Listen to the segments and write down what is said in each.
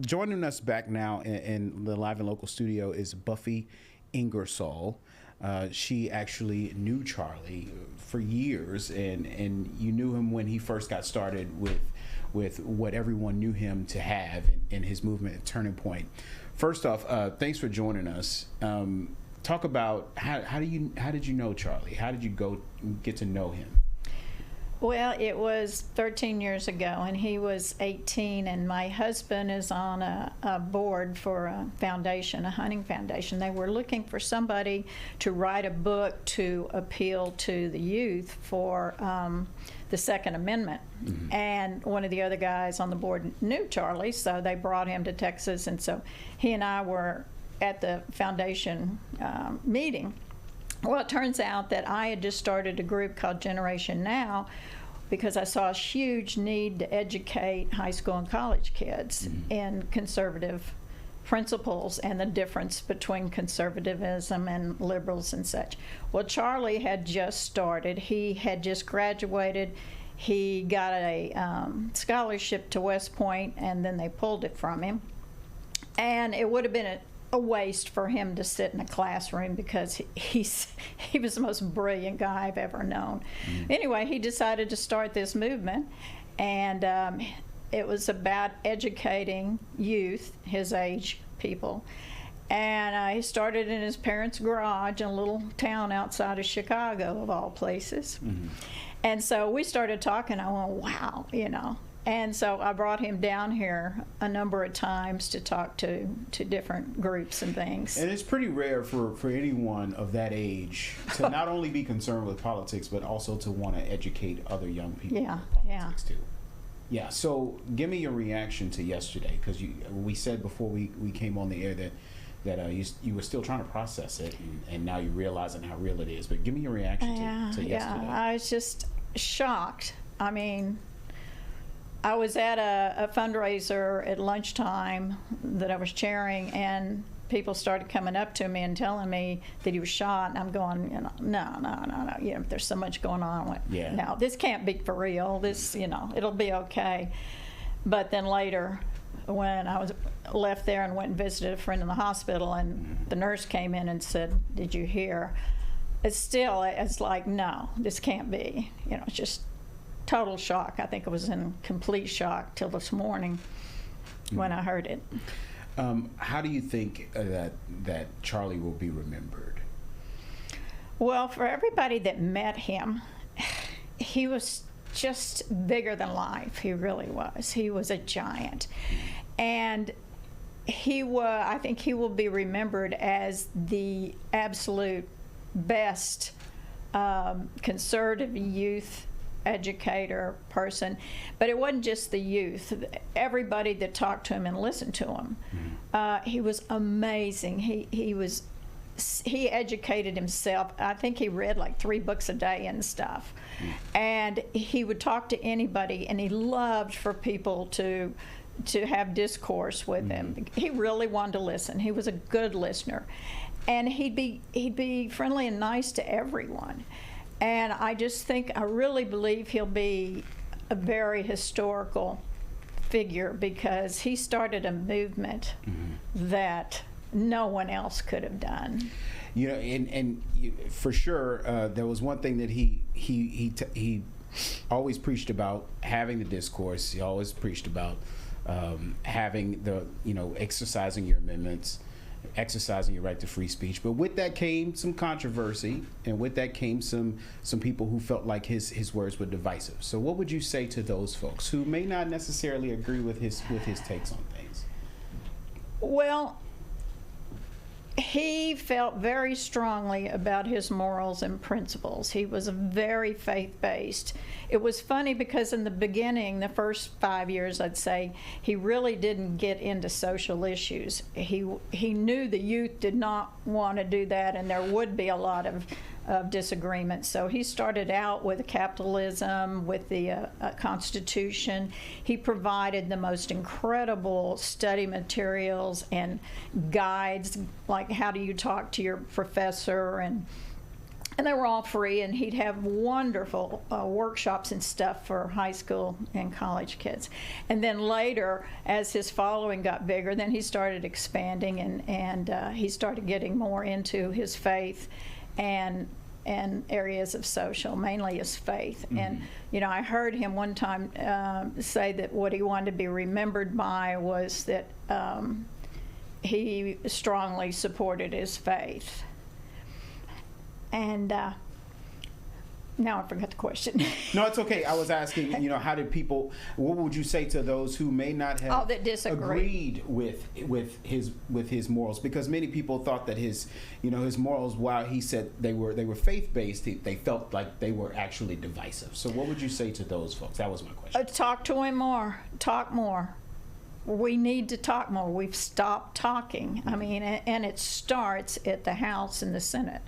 Joining us back now in the Live and Local studio is Buffie Ingersoll. She actually knew Charlie for years, and you knew him when he first got started with what everyone knew him to have in his movement at Turning Point. First off, thanks for joining us. Talk about how did you know Charlie? How did you get to know him? Well, it was 13 years ago, and he was 18, and my husband is on a board for a foundation, a hunting foundation. They were looking for somebody to write a book to appeal to the youth for the Second Amendment. Mm-hmm. And one of the other guys on the board knew Charlie, so they brought him to Texas, and so he and I were at the foundation meeting. Well, it turns out that I had just started a group called Generation Now because I saw a huge need to educate high school and college kids in conservative principles and the difference between conservatism and liberals and such. Well, Charlie had just started. He had just graduated. He got a scholarship to West Point, and then they pulled it from him. And it would have been a waste for him to sit in a classroom because he was the most brilliant guy I've ever known. Anyway, he decided to start this movement, and it was about educating youth, his age people. And he started in his parents' garage in a little town outside of Chicago, of all places. Mm-hmm. And so we started talking. I went, wow, you know. And so I brought him down here a number of times to talk to different groups and things. And it's pretty rare for anyone of that age to not only be concerned with politics, but also to want to educate other young people about politics too. Yeah, so give me your reaction to yesterday, because we said before we came on the air that you were still trying to process it, and now you're realizing how real it is. But give me your reaction to yesterday. Yeah, I was just shocked. I mean, I was at a fundraiser at lunchtime that I was chairing, and people started coming up to me and telling me that he was shot, and I'm going, no. You know, there's so much going on. I went, no, this can't be for real. This, it'll be okay. But then later, when I was left there and went and visited a friend in the hospital, and the nurse came in and said, "Did you hear?" It's like, no, this can't be. It's just total shock. I think I was in complete shock till this morning when I heard it. How do you think that Charlie will be remembered? Well, for everybody that met him, he was just bigger than life. He really was. He was a giant. And I think he will be remembered as the absolute best conservative youth educator person. But it wasn't just the youth. Everybody that talked to him and listened to him, he was amazing. He educated himself. I think he read like 3 books a day and stuff. And he would talk to anybody, and he loved for people to have discourse with him. He really wanted to listen. He was a good listener, and he'd be friendly and nice to everyone. And I really believe he'll be a very historical figure, because he started a movement that no one else could have done. For sure, there was one thing that he always preached about: having the discourse. He always preached about having exercising your amendments, exercising your right to free speech. But with that came some controversy, and with that came some people who felt like his words were divisive. So what would you say to those folks who may not necessarily agree with his takes on things? Well, he felt very strongly about his morals and principles. He was very faith-based. It was funny because in the beginning, the first 5 years, I'd say, he really didn't get into social issues. He knew the youth did not want to do that, and there would be a lot of disagreement. So he started out with capitalism, with the Constitution. He provided the most incredible study materials and guides, like how do you talk to your professor, and And they were all free, and he'd have wonderful workshops and stuff for high school and college kids. And then later, as his following got bigger, then he started expanding, and he started getting more into his faith and areas of social, mainly his faith. Mm-hmm. And, you know, I heard him one time say that what he wanted to be remembered by was that he strongly supported his faith. And now I forgot the question. No, it's okay. I was asking, you know, how did people? What would you say to those who may not have that agreed with his morals? Because many people thought that his morals, while he said they were faith based, they felt like they were actually divisive. So, what would you say to those folks? That was my question. Talk to him more. Talk more. We need to talk more. We've stopped talking. I mean, and it starts at the House and the Senate.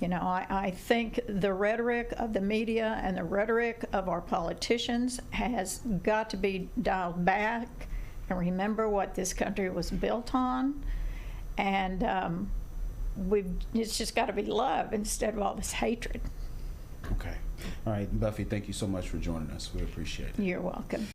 You know, I think the rhetoric of the media and the rhetoric of our politicians has got to be dialed back and remember what this country was built on. And it's just got to be love instead of all this hatred. Okay. All right, Buffie, thank you so much for joining us. We appreciate it. You're welcome.